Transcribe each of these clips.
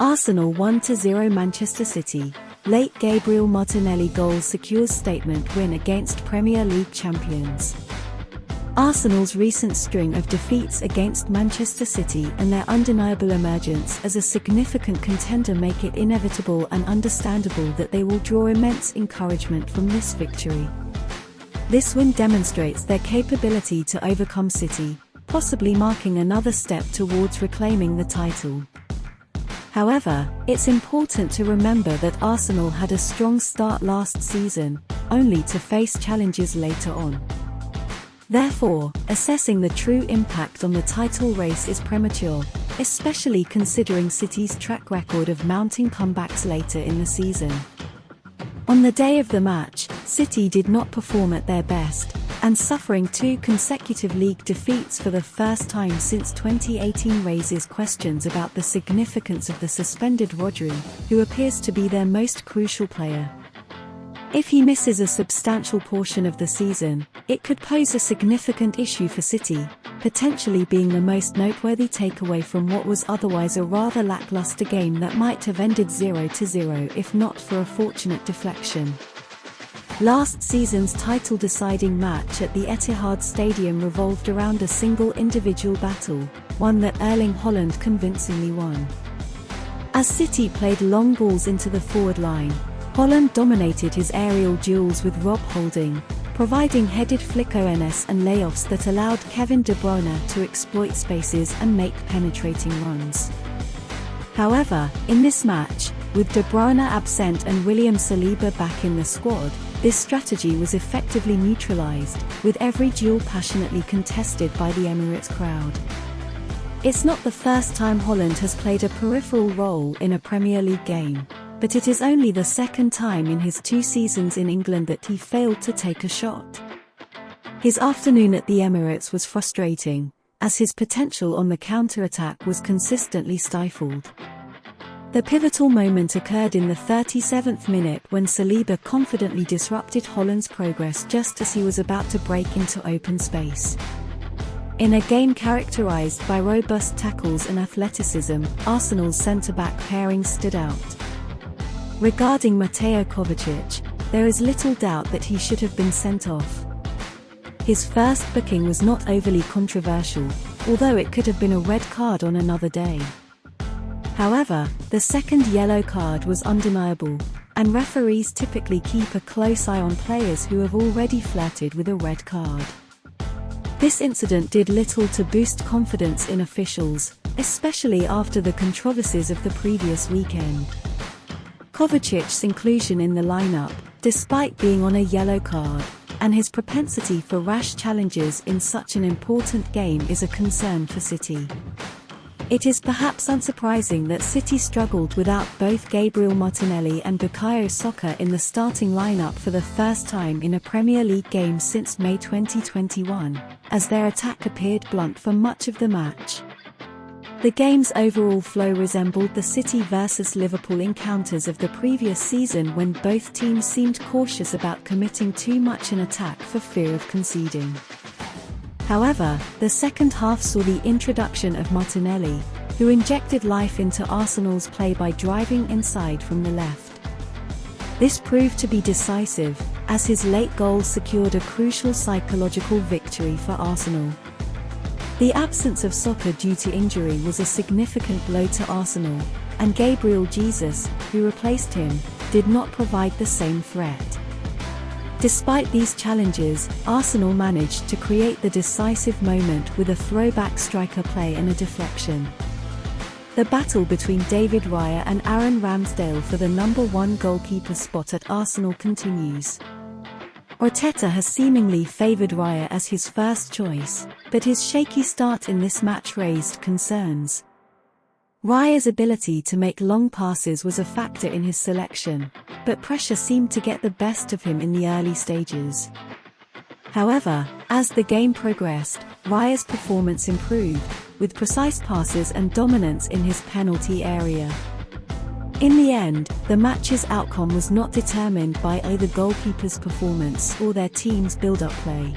Arsenal 1-0 Manchester City. Late Gabriel Martinelli goal secures statement win against Premier League champions. Arsenal's recent string of defeats against Manchester City and their undeniable emergence as a significant contender make it inevitable and understandable that they will draw immense encouragement from this victory. This win demonstrates their capability to overcome City, possibly marking another step towards reclaiming the title. However, it's important to remember that Arsenal had a strong start last season, only to face challenges later on. Therefore, assessing the true impact on the title race is premature, especially considering City's track record of mounting comebacks later in the season. On the day of the match, City did not perform at their best, and suffering 2 consecutive league defeats for the first time since 2018 raises questions about the significance of the suspended Rodri, who appears to be their most crucial player. If he misses a substantial portion of the season, it could pose a significant issue for City, potentially being the most noteworthy takeaway from what was otherwise a rather lackluster game that might have ended 0-0 if not for a fortunate deflection. Last season's title-deciding match at the Etihad Stadium revolved around a single individual battle, one that Erling Haaland convincingly won. As City played long balls into the forward line, Haaland dominated his aerial duels with Rob Holding, providing headed flick-ons and layoffs that allowed Kevin De Bruyne to exploit spaces and make penetrating runs. However, in this match, with De Bruyne absent and William Saliba back in the squad, this strategy was effectively neutralized, with every duel passionately contested by the Emirates crowd. It's not the first time Haaland has played a peripheral role in a Premier League game, but it is only the second time in his 2 seasons in England that he failed to take a shot. His afternoon at the Emirates was frustrating, as his potential on the counter-attack was consistently stifled. The pivotal moment occurred in the 37th minute when Saliba confidently disrupted Haaland's progress just as he was about to break into open space. In a game characterized by robust tackles and athleticism, Arsenal's centre-back pairing stood out. Regarding Mateo Kovacic, there is little doubt that he should have been sent off. His first booking was not overly controversial, although it could have been a red card on another day. However, the second yellow card was undeniable, and referees typically keep a close eye on players who have already flirted with a red card. This incident did little to boost confidence in officials, especially after the controversies of the previous weekend. Kovacic's inclusion in the lineup, despite being on a yellow card, and his propensity for rash challenges in such an important game is a concern for City. It is perhaps unsurprising that City struggled without both Gabriel Martinelli and Bukayo Saka in the starting lineup for the first time in a Premier League game since May 2021, as their attack appeared blunt for much of the match. The game's overall flow resembled the City vs Liverpool encounters of the previous season when both teams seemed cautious about committing too much in attack for fear of conceding. However, the second half saw the introduction of Martinelli, who injected life into Arsenal's play by driving inside from the left. This proved to be decisive, as his late goal secured a crucial psychological victory for Arsenal. The absence of Saka due to injury was a significant blow to Arsenal, and Gabriel Jesus, who replaced him, did not provide the same threat. Despite these challenges, Arsenal managed to create the decisive moment with a throwback striker play and a deflection. The battle between David Raya and Aaron Ramsdale for the number 1 goalkeeper spot at Arsenal continues. Arteta has seemingly favoured Raya as his first choice, but his shaky start in this match raised concerns. Raya's ability to make long passes was a factor in his selection, but pressure seemed to get the best of him in the early stages. However, as the game progressed, Raya's performance improved, with precise passes and dominance in his penalty area. In the end, the match's outcome was not determined by either goalkeeper's performance or their team's build-up play.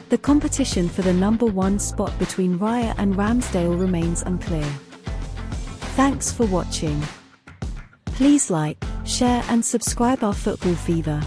The competition for the number 1 spot between Raya and Ramsdale remains unclear. Thanks for watching. Please like, share and subscribe our Football Fever.